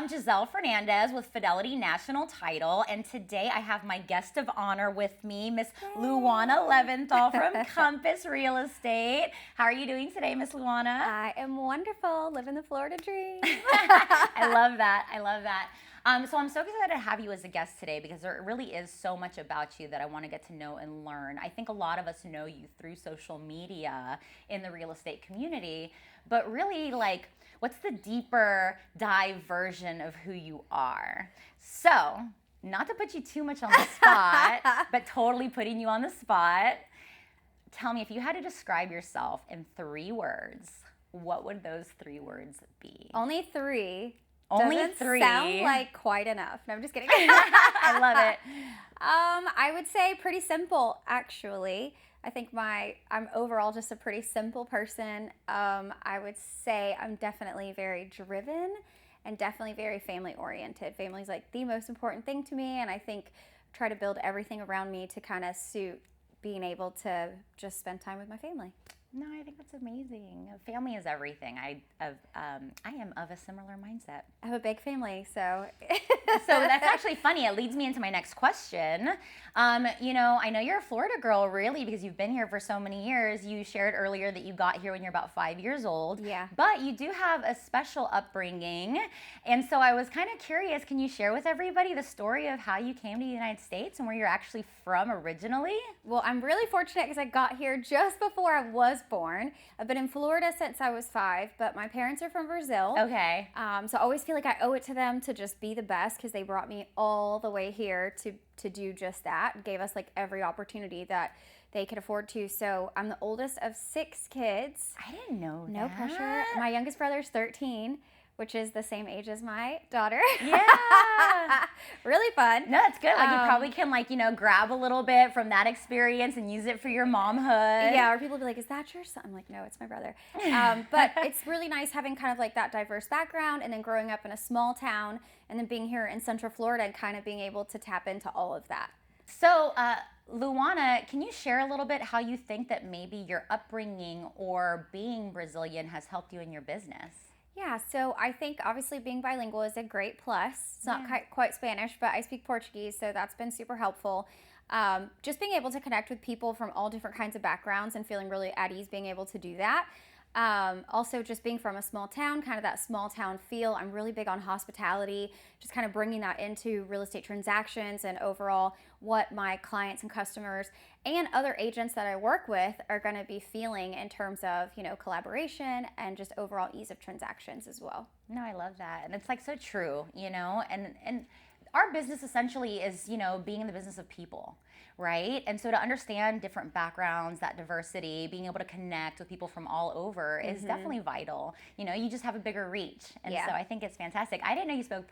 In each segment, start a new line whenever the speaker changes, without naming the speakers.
I'm Gizelle Fernandez with Fidelity National Title, and today I have my guest of honor with me, Miss Luana Leventhal from Compass Real Estate. How are you doing today, Miss Luana?
I am wonderful, living the Florida dream.
I love that. I love that. So I'm so excited to have you as a guest today because there really is so much about you that I want to get to know and learn. I think a lot of us know you through social media in the real estate community, but really, like, what's the deeper dive version of who you are? So, not to put you too much on the spot, but totally putting you on the spot, tell me, if you had to describe yourself in 3 words, what would those 3 words be?
Only 3.
Only
Doesn't
3.
Sound like quite enough. No, I'm just kidding.
I love it.
I would say pretty simple, actually. I think I'm overall just a pretty simple person. I would say I'm definitely very driven and definitely very family oriented. Family's like the most important thing to me, and I think try to build everything around me to kind of suit being able to just spend time with my family.
No, I think that's amazing. Family is everything. I am of a similar mindset.
I have a big family, so.
So that's actually funny. It leads me into my next question. I know you're a Florida girl, really, because you've been here for so many years. You shared earlier that you got here when you're about 5 years old.
Yeah.
But you do have a special upbringing. And so I was kind of curious, can you share with everybody the story of how you came to the United States and where you're actually from originally?
Well, I'm really fortunate because I got here just before I was born. I've been in Florida since I was 5, but my parents are from Brazil.
Okay.
So I always feel like I owe it to them to just be the best because they brought me all the way here to do just that. Gave us like every opportunity that they could afford to. So I'm the oldest of 6 kids.
I didn't know that.
No pressure. My youngest brother's 13, which is the same age as my daughter.
Yeah.
Really fun.
No, that's good. Like you probably can grab a little bit from that experience and use it for your momhood.
Yeah, or people will be like, is that your son? I'm like, no, it's my brother. But it's really nice having kind of like that diverse background and then growing up in a small town and then being here in Central Florida and kind of being able to tap into all of that.
So, Luana, can you share a little bit how you think that maybe your upbringing or being Brazilian has helped you in your business?
Yeah, so I think obviously being bilingual is a great plus. It's not quite Spanish, but I speak Portuguese, so that's been super helpful. Just being able to connect with people from all different kinds of backgrounds and feeling really at ease being able to do that. Also just being from a small town, kind of that small town feel. I'm really big on hospitality, just kind of bringing that into real estate transactions and overall what my clients and customers and other agents that I work with are going to be feeling in terms of, collaboration and just overall ease of transactions as well.
No, I love that. And it's like so true, and our business essentially is, being in the business of people, right? And so to understand different backgrounds, that diversity, being able to connect with people from all over is definitely vital. You just have a bigger reach. And so I think it's fantastic. I didn't know you spoke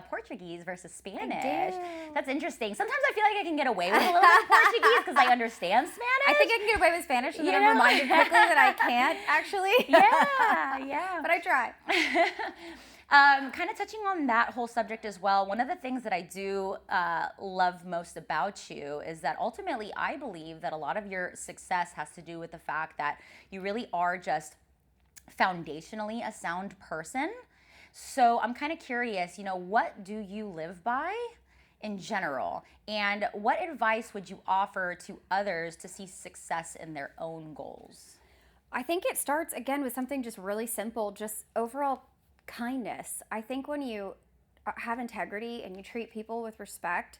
Portuguese versus Spanish.
I do.
That's interesting. Sometimes I feel like I can get away with a little bit of Portuguese because I understand Spanish.
I think I can get away with Spanish, and then I'm reminded quickly that I can't actually.
Yeah.
But I try.
Kind of touching on that whole subject as well, one of the things that I do love most about you is that ultimately I believe that a lot of your success has to do with the fact that you really are just foundationally a sound person. So I'm kind of curious, what do you live by in general? And what advice would you offer to others to see success in their own goals?
I think it starts, again, with something just really simple, just overall kindness. I think when you have integrity and you treat people with respect,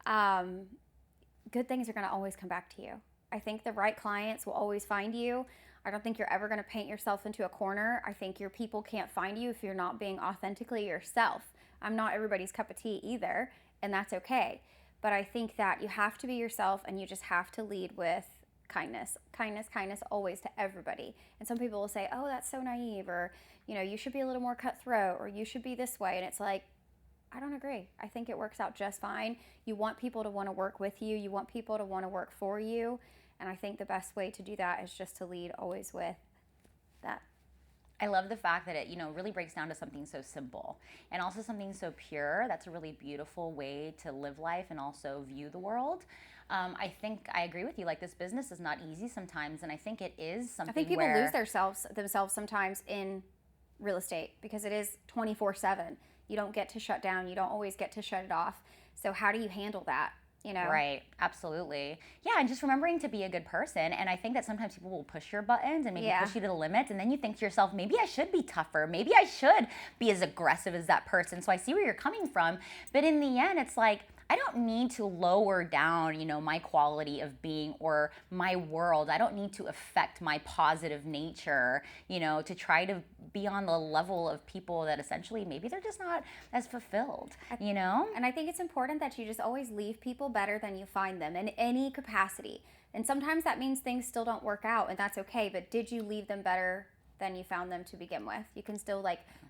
good things are going to always come back to you. I think the right clients will always find you. I don't think you're ever going to paint yourself into a corner. I think your people can't find you if you're not being authentically yourself. I'm not everybody's cup of tea either, and that's okay. But I think that you have to be yourself and you just have to lead with kindness always to everybody. And some people will say, oh, that's so naive, or you should be a little more cutthroat, or you should be this way. And it's like, I don't agree. I think it works out just fine. You want people to want to work with you. You want people to want to work for you. And I think the best way to do that is just to lead always with that.
I love the fact that it, really breaks down to something so simple and also something so pure. That's a really beautiful way to live life and also view the world. I think I agree with you. Like, this business is not easy sometimes, and I think it is something
I think people lose themselves sometimes in real estate because it is 24/7. You don't get to shut down. You don't always get to shut it off. So how do you handle that? You know?
Right, absolutely. Yeah, and just remembering to be a good person. And I think that sometimes people will push your buttons and maybe push you to the limits. And then you think to yourself, maybe I should be tougher. Maybe I should be as aggressive as that person. So I see where you're coming from. But in the end, it's like, I don't need to lower down, my quality of being or my world. I don't need to affect my positive nature, to try to be on the level of people that essentially maybe they're just not as fulfilled,
And I think it's important that you just always leave people better than you find them in any capacity. And sometimes that means things still don't work out, and that's okay. But did you leave them better than you found them to begin with? You can still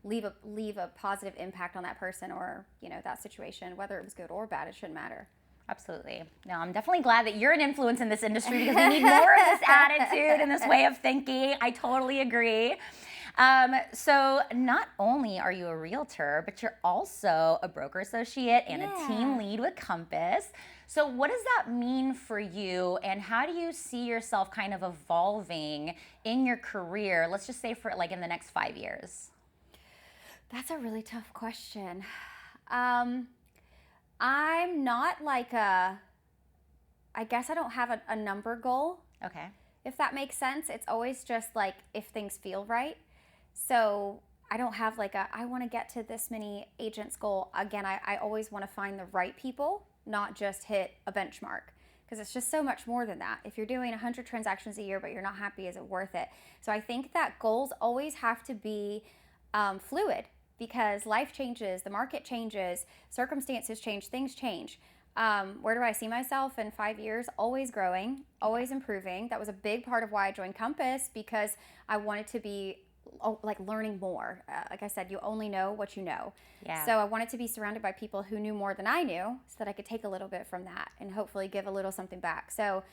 leave a positive impact on that person or that situation, whether it was good or bad. It shouldn't matter.
Absolutely. No, I'm definitely glad that you're an influence in this industry because we need more of this attitude and this way of thinking. I totally agree. So not only are you a realtor, but you're also a broker associate and a team lead with Compass. So what does that mean for you, and how do you see yourself kind of evolving in your career? Let's just say for in the next 5 years.
That's a really tough question. I'm not I guess I don't have a number goal.
Okay.
If that makes sense. It's always just if things feel right. So I don't have I want to get to this many agents goal. Again, I always want to find the right people, not just hit a benchmark, because it's just so much more than that. If you're doing 100 transactions a year but you're not happy, is it worth it? So I think that goals always have to be fluid, because life changes, the market changes, circumstances change, things change. Where do I see myself in 5 years? Always growing, always improving. That was a big part of why I joined Compass, because I wanted to be learning more. Like I said, you only know what you know.
Yeah.
So I wanted to be surrounded by people who knew more than I knew, so that I could take a little bit from that and hopefully give a little something back. So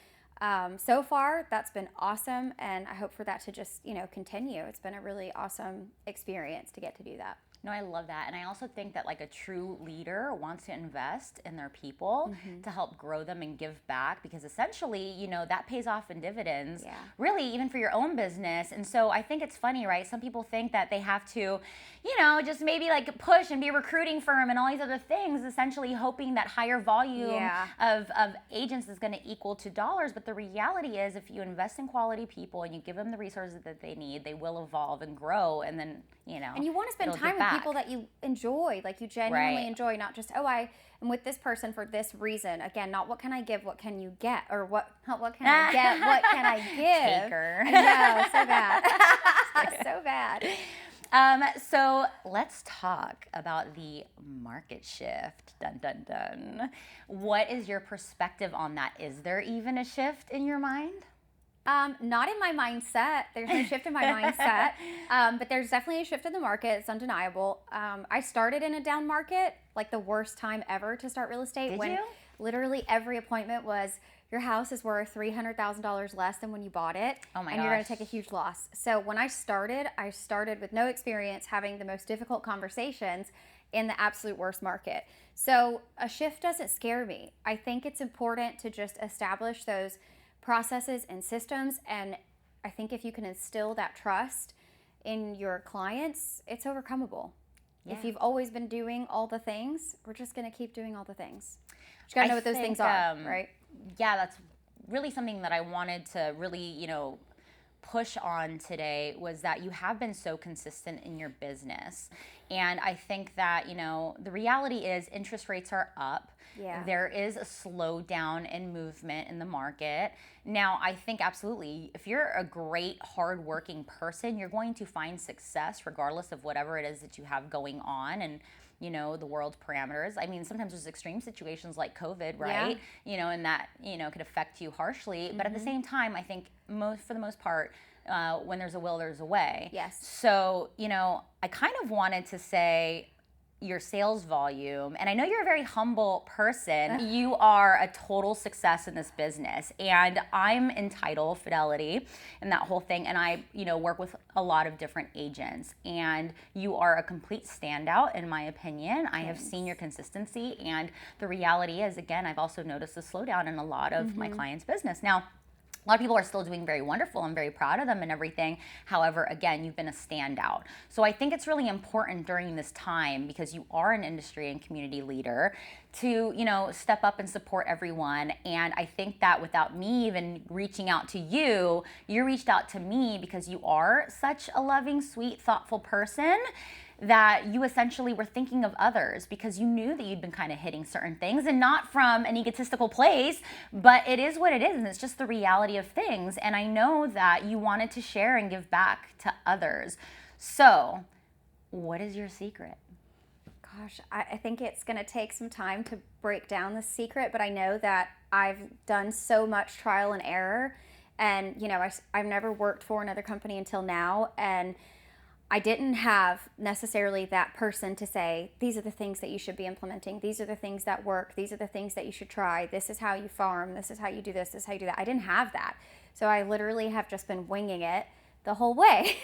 so far that's been awesome, and I hope for that to just continue. It's been a really awesome experience to get to do that.
No, I love that. And I also think that a true leader wants to invest in their people to help grow them and give back, because essentially, that pays off in dividends, really, even for your own business. And so I think it's funny, right? Some people think that they have to, just maybe push and be a recruiting firm and all these other things, essentially hoping that higher volume of agents is going to equal to dollars. But the reality is, if you invest in quality people and you give them the resources that they need, they will evolve and grow. And then,
and you want to spend time with people that you enjoy, you genuinely enjoy, not just, I am with this person for this reason. Again, not what can I give, what can you get, or what can I get, what can I give?
Taker.
I know, so bad. So bad.
So let's talk about the market shift. Dun, dun, dun. What is your perspective on that? Is there even a shift in your mind?
Not in my mindset. There's no shift in my mindset, but there's definitely a shift in the market. It's undeniable. I started in a down market, the worst time ever to start real estate.
Did
when
you?
Literally every appointment was, your house is worth $300,000 less than when you bought it.
Oh my
and
gosh.
You're going to take a huge loss. So when I started with no experience, having the most difficult conversations in the absolute worst market. So a shift doesn't scare me. I think it's important to just establish those processes and systems, and I think if you can instill that trust in your clients, it's overcomable. If you've always been doing all the things, we're just going to keep doing all the things. You got to know what those things are, right?
Yeah, that's really something that I wanted to really, push on today, was that you have been so consistent in your business. And I think that, the reality is interest rates are up.
Yeah.
There is a slowdown in movement in the market. Now, I think absolutely, if you're a great, hardworking person, you're going to find success regardless of whatever it is that you have going on and, the world's parameters. I mean, sometimes there's extreme situations like COVID, right?
Yeah.
And that, could affect you harshly. But at the same time, I think for the most part, when there's a will, there's a way.
Yes.
So, I kind of wanted to say your sales volume, and I know you're a very humble person. You are a total success in this business, and I'm in title fidelity and that whole thing, and I work with a lot of different agents, and you are a complete standout in my opinion. I have seen your consistency, and the reality is, again, I've also noticed a slowdown in a lot of my clients' business. Now, A lot of people are still doing very wonderful. I'm very proud of them and everything. However, again, you've been a standout. So I think it's really important during this time, because you are an industry and community leader, to, step up and support everyone. And I think that without me even reaching out to you, you reached out to me because you are such a loving, sweet, thoughtful person, that you essentially were thinking of others because you knew that you'd been kind of hitting certain things, and not from an egotistical place, but it is what it is, and it's just the reality of things. And I know that you wanted to share and give back to others. So what is your secret?
Gosh, I think it's going to take some time to break down the secret, but I know that I've done so much trial and error, and I've never worked for another company until now, and I didn't have necessarily that person to say, these are the things that you should be implementing. These are the things that work. These are the things that you should try. This is how you farm. This is how you do this. This is how you do that. I didn't have that. So I literally have just been winging it the whole way.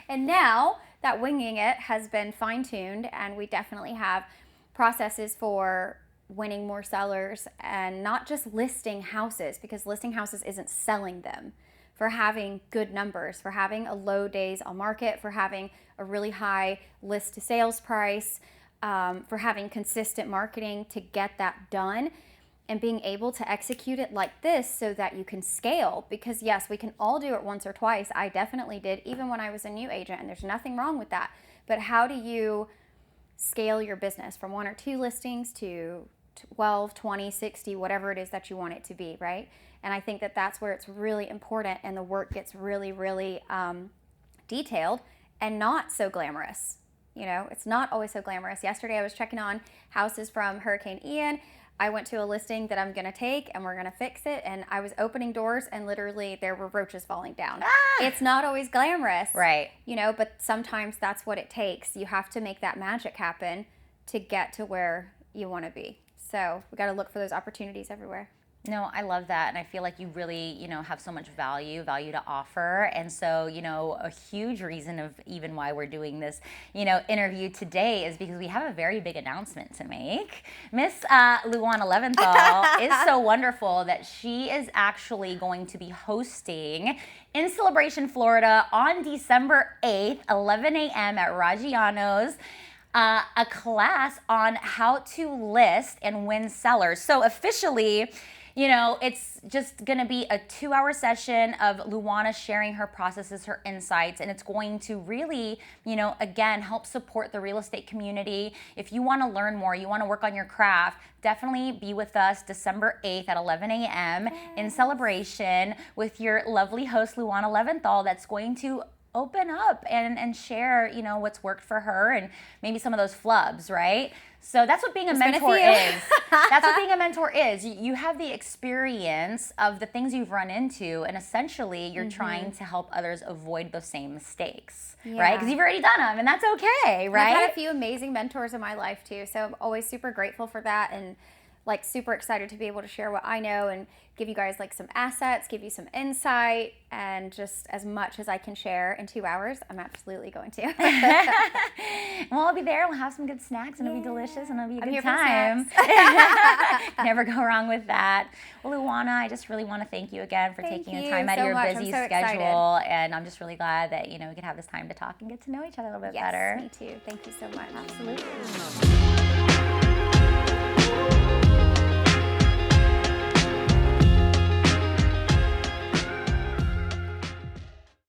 And now that winging it has been fine-tuned, and we definitely have processes for winning more sellers, and not just listing houses, because listing houses isn't selling them. For having good numbers, for having a low days on market, for having a really high list to sales price, for having consistent marketing to get that done, and being able to execute it like this so that you can scale. Because yes, we can all do it once or twice. I definitely did, even when I was a new agent, and there's nothing wrong with that. But how do you scale your business from 1 or 2 listings to 12, 20, 60, whatever it is that you want it to be, right? And I think that that's where it's really important, and the work gets really, really detailed and not so glamorous. It's not always so glamorous. Yesterday I was checking on houses from Hurricane Ian. I went to a listing that I'm going to take, and we're going to fix it, and I was opening doors, and literally there were roaches falling down. It's not always glamorous.
Right.
But sometimes that's what it takes. You have to make that magic happen to get to where you want to be. So we got to look for those opportunities everywhere.
No, I love that. And I feel like you really, have so much value to offer. And so, a huge reason of even why we're doing this, interview today is because we have a very big announcement to make. Miss Luana Leventhal is so wonderful that she is actually going to be hosting in Celebration, Florida on December 8th, 11 a.m. at Raggiano's. A class on how to list and win sellers. So officially, it's just going to be a 2-hour session of Luana sharing her processes, her insights, and it's going to really, again, help support the real estate community. If you want to learn more, you want to work on your craft, definitely be with us December 8th at 11 a.m. in Celebration with your lovely host, Luana Leventhal, that's going to open up and share, what's worked for her and maybe some of those flubs, right? So that's what being a mentor is. That's what being a mentor is. You have the experience of the things you've run into, and essentially you're trying to help others avoid those same mistakes, right? Because you've already done them, and that's okay, right?
I've had a few amazing mentors in my life too, so I'm always super grateful for that, and super excited to be able to share what I know and give you guys some assets, give you some insight, and just as much as I can share in 2 hours, I'm absolutely going to.
Well, I'll be there. We'll have some good snacks, and it'll be delicious, and it'll be a good
for
time. Never go wrong with that. Well, Luana, I just really want to thank you again for taking the time out of your busy schedule, and I'm just really glad that we could have this time to talk and get to know each other a little bit better.
Me too. Thank you so much.
Absolutely.